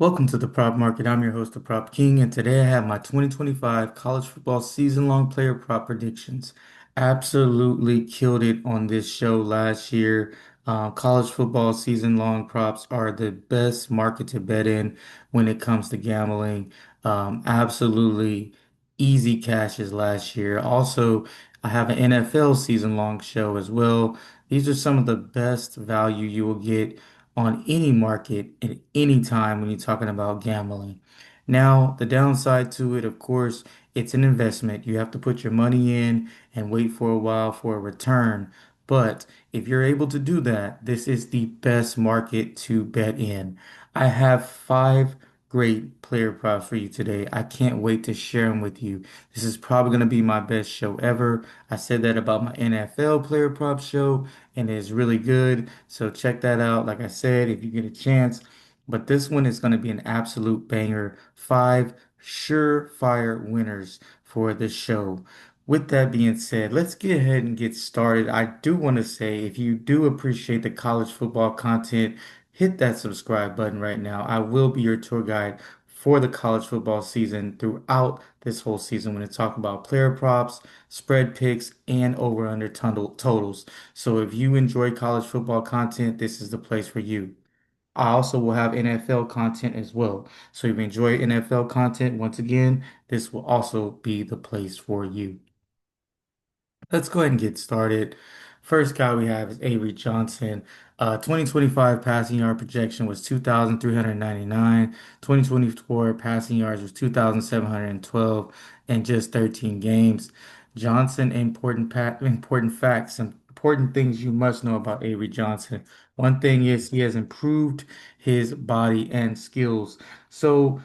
Welcome to the Prop Market. I'm your host, the Prop King, and today I have my 2025 college football season-long player prop predictions. Absolutely killed it on this show last year. College football season-long props are the best market to bet in when it comes to gambling. Absolutely easy cashes last year. Also, I have an NFL season-long show as well. These are some of the best value you will get on any market at any time when you're talking about gambling. Now, the downside to it, of course, it's an investment. You have to put your money in and wait for a while for a return. But if you're able to do that, this is the best market to bet in. I have five great player props for you today. I can't wait to share them with you. This is probably going to be my best show ever. I said that about my NFL player prop show, and it's really good. So check that out. Like I said, if you get a chance. But this one is going to be an absolute banger. Five surefire winners for the show. With that being said, let's get ahead and get started. I do want to say, if you do appreciate the college football content, hit that subscribe button right now. I will be your tour guide for the college football season throughout this whole season when it's talking about player props, spread picks, and over/under totals. So if you enjoy college football content, this is the place for you. I also will have NFL content as well. So if you enjoy NFL content, once again, this will also be the place for you. Let's go ahead and get started. First guy we have is Avery Johnson. 2025 passing yard projection was 2,399. 2024 passing yards was 2,712 in just 13 games. Johnson, important facts, and important things you must know about Avery Johnson. One thing is he has improved his body and skills. So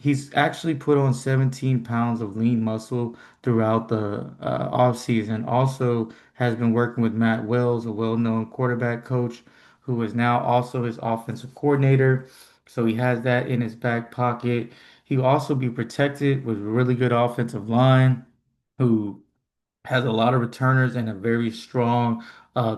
he's actually put on 17 pounds of lean muscle throughout the off season. Also has been working with Matt Wells, a well-known quarterback coach, who is now also his offensive coordinator. So he has that in his back pocket. He will also be protected with a really good offensive line, who has a lot of returners and a very strong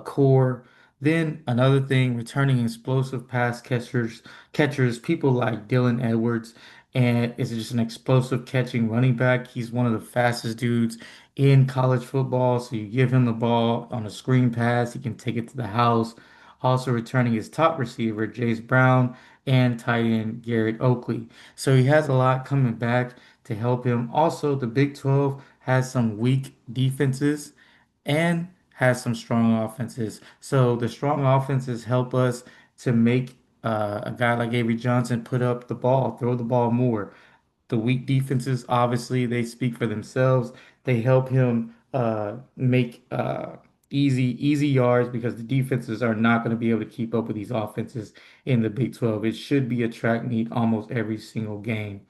core. Then another thing, returning explosive catchers, people like Dylan Edwards, and is just an explosive catching running back. He's one of the fastest dudes in college football. So you give him the ball on a screen pass, he can take it to the house. Also returning his top receiver, Jace Brown, and tight end Garrett Oakley. So he has a lot coming back to help him. Also, the Big 12 has some weak defenses and has some strong offenses. So the strong offenses help us to make a guy like Avery Johnson put up the ball, throw the ball more. The weak defenses, obviously, they speak for themselves. They help him make easy yards because the defenses are not going to be able to keep up with these offenses in the Big 12. It should be a track meet almost every single game.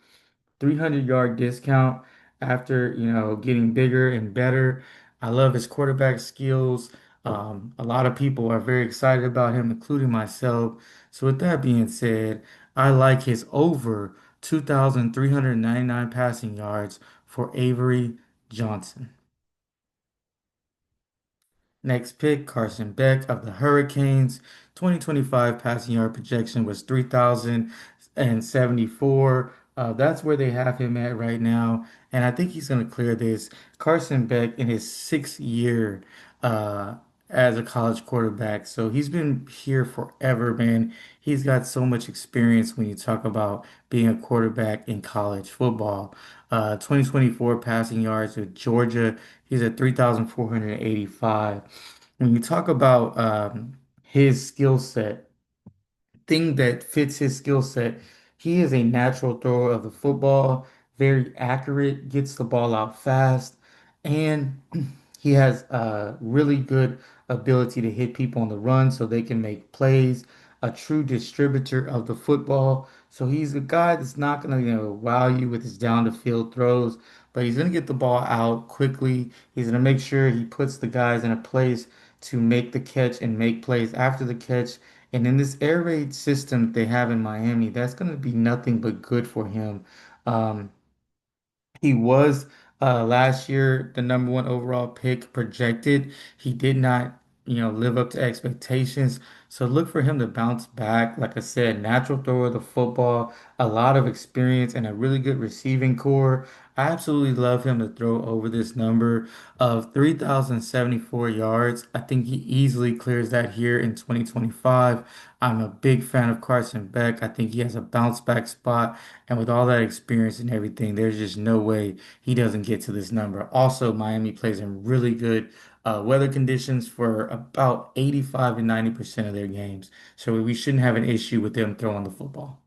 300-yard discount after, getting bigger and better. I love his quarterback skills. A lot of people are very excited about him, including myself. So with that being said, I like his over 2,399 passing yards for Avery Johnson. Next pick, Carson Beck of the Hurricanes. 2025 passing yard projection was 3,074. That's where they have him at right now. And I think he's going to clear this. Carson Beck in his sixth year uh, as a college quarterback. So he's been here forever, man. He's got so much experience when you talk about being a quarterback in college football. 2024 passing yards with Georgia. He's at 3,485. When you talk about his skill set, thing that fits his skill set, he is a natural thrower of the football, very accurate, gets the ball out fast, and he has a really good ability to hit people on the run so they can make plays, a true distributor of the football. So he's a guy that's not going to, wow you with his down the field throws, but he's going to get the ball out quickly. He's going to make sure he puts the guys in a place to make the catch and make plays after the catch. And in this air raid system they have in Miami, that's going to be nothing but good for him. Um, he was last year the number one overall pick projected. He did not. live up to expectations. So look for him to bounce back. Like I said, natural thrower of the football, a lot of experience, and a really good receiving core. I absolutely love him to throw over this number of 3,074 yards. I think he easily clears that here in 2025. I'm a big fan of Carson Beck. I think he has a bounce back spot. And with all that experience and everything, there's just no way he doesn't get to this number. Also, Miami plays in really good weather conditions for about 85 and 90% of their games. So we shouldn't have an issue with them throwing the football.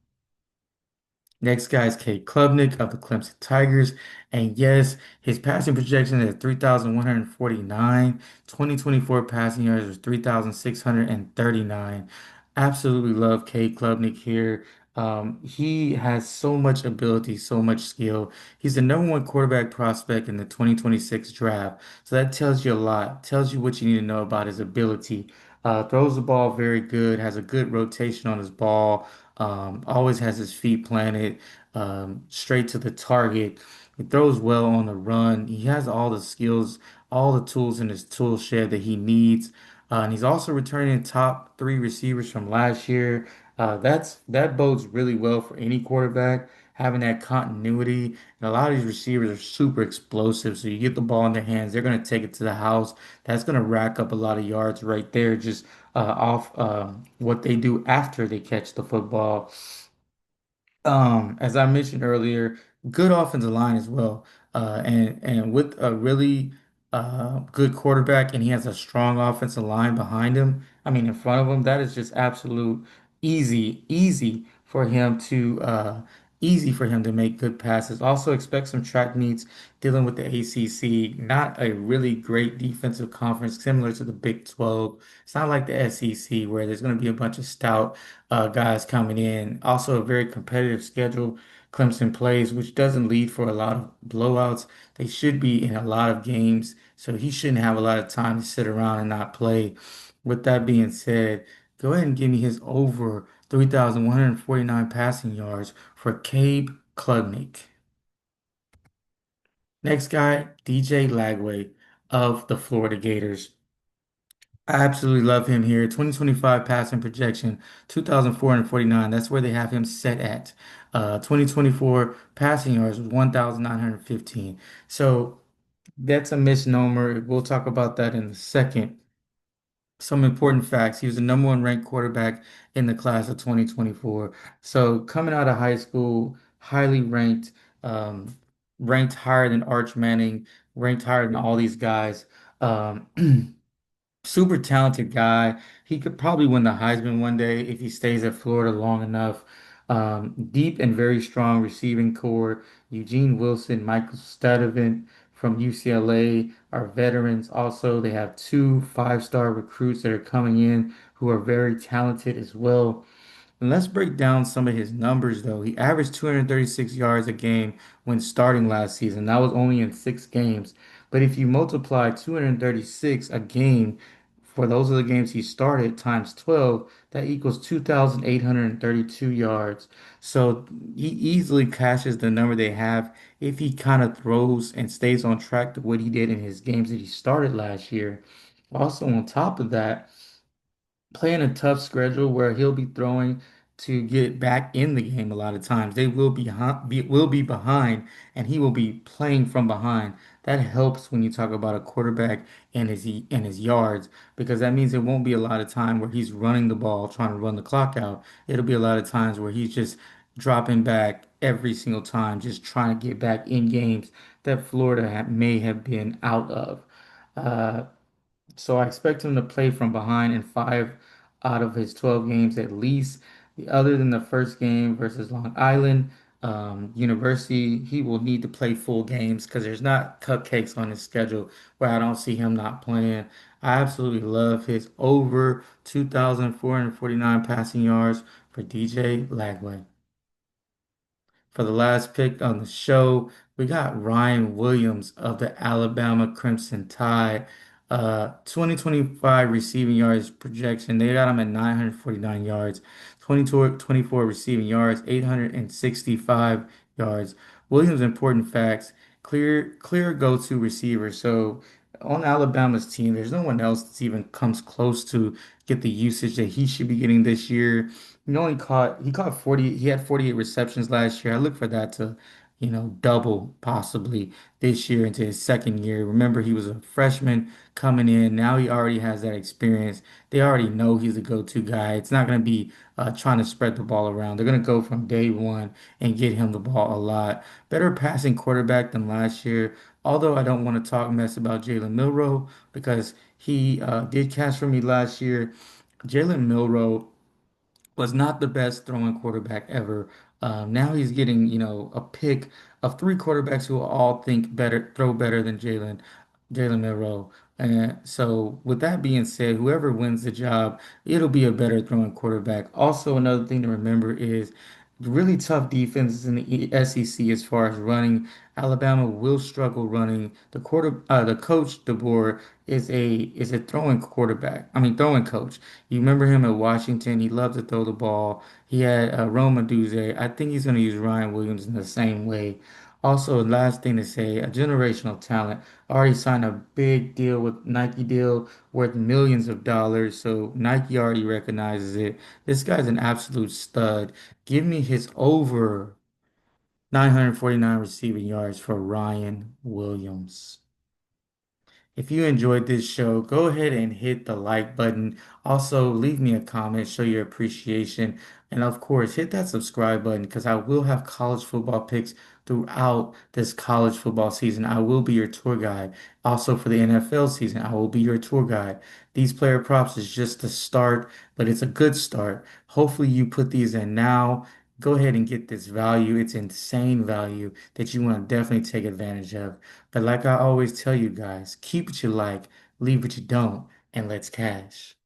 Next guy is Cade Klubnik of the Clemson Tigers. And yes, his passing projection is 3,149. 2024 passing yards was 3,639. Absolutely love Cade Klubnik here. He has so much ability, so much skill. He's the number one quarterback prospect in the 2026 draft. So that tells you a lot, tells you what you need to know about his ability. Throws the ball very good, has a good rotation on his ball. Always has his feet planted, straight to the target. He throws well on the run. He has all the skills, all the tools in his tool shed that he needs. And he's also returning top three receivers from last year. That bodes really well for any quarterback, having that continuity. And a lot of these receivers are super explosive. So you get the ball in their hands, they're going to take it to the house. That's going to rack up a lot of yards right there, just off what they do after they catch the football. As I mentioned earlier, good offensive line as well. And with a really good quarterback, and he has a strong offensive line behind him. I mean, in front of him, that is just absolute easy for him to make good passes. Also expect some track meets dealing with the ACC. Not a really great defensive conference, similar to the Big 12. It's not like the SEC where there's going to be a bunch of stout guys coming in. Also, a very competitive schedule Clemson plays, which doesn't lead for a lot of blowouts. They should be in a lot of games, so he shouldn't have a lot of time to sit around and not play. With that being said, go ahead and give me his over 3,149 passing yards for Cabe Klubnik. Next guy, DJ Lagway of the Florida Gators. I absolutely love him here. 2025 passing projection, 2,449. That's where they have him set at. 2024 passing yards was 1,915. So that's a misnomer. We'll talk about that in a second. Some important facts. He was the number one ranked quarterback in the class of 2024. So coming out of high school, highly ranked, ranked higher than Arch Manning, ranked higher than all these guys. Um, Super talented guy. He could probably win the Heisman one day if he stays at Florida long enough. Deep and very strong receiving core. Eugene Wilson, Michael Studevant from UCLA are veterans. Also, they have two five-star recruits that are coming in who are very talented as well. And let's break down some of his numbers, though. He averaged 236 yards a game when starting last season. That was only in 6 games. But if you multiply 236 a game for those are the games he started times 12, that equals 2,832 yards. So he easily cashes the number they have if he kind of throws and stays on track to what he did in his games that he started last year. Also, on top of that, playing a tough schedule where he'll be throwing to get back in the game a lot of times. They will be behind and he will be playing from behind. That helps when you talk about a quarterback and his yards because that means it won't be a lot of time where he's running the ball trying to run the clock out. It'll be a lot of times where he's just dropping back every single time, just trying to get back in games that may have been out of. Uh, so I expect him to play from behind in 5 out of his 12 games at least. Other than the first game versus Long Island University, he will need to play full games because there's not cupcakes on his schedule where I don't see him not playing. I absolutely love his over 2,449 passing yards for DJ Lagway. For the last pick on the show, we got Ryan Williams of the Alabama Crimson Tide. 2025 receiving yards projection. They got him at 949 yards. 2024 receiving yards, 865 yards. Williams' important facts, clear go-to receiver. So on Alabama's team, there's no one else that's even comes close to get the usage that he should be getting this year. He caught 40, he had 48 receptions last year. I look for that to, double possibly this year into his second year. Remember, he was a freshman coming in. Now he already has that experience. They already know he's a go-to guy. It's not going to be trying to spread the ball around. They're going to go from day one and get him the ball a lot. Better passing quarterback than last year. Although I don't want to talk mess about Jalen Milroe because he did catch for me last year. Jalen Milroe was not the best throwing quarterback ever. Now he's getting, a pick of three quarterbacks who all think better, throw better than Jalen Milroe. And so, with that being said, whoever wins the job, it'll be a better throwing quarterback. Also, another thing to remember is really tough defenses in the SEC as far as running. Alabama will struggle running. The coach DeBoer is a throwing quarterback. I mean, throwing coach. You remember him at Washington. He loved to throw the ball. He had Roma Duze. I think he's going to use Ryan Williams in the same way. Also, last thing to say, a generational talent. Already signed a big deal with Nike deal worth millions of dollars. So Nike already recognizes it. This guy's an absolute stud. Give me his over 949 receiving yards for Ryan Williams. If you enjoyed this show, go ahead and hit the like button. Also, leave me a comment, show your appreciation. And of course, hit that subscribe button because I will have college football picks throughout this college football season. I will be your tour guide. Also, for the NFL season, I will be your tour guide. These player props is just the start, but it's a good start. Hopefully, you put these in now. Go ahead and get this value. It's insane value that you want to definitely take advantage of. But like I always tell you guys, keep what you like, leave what you don't, and let's cash.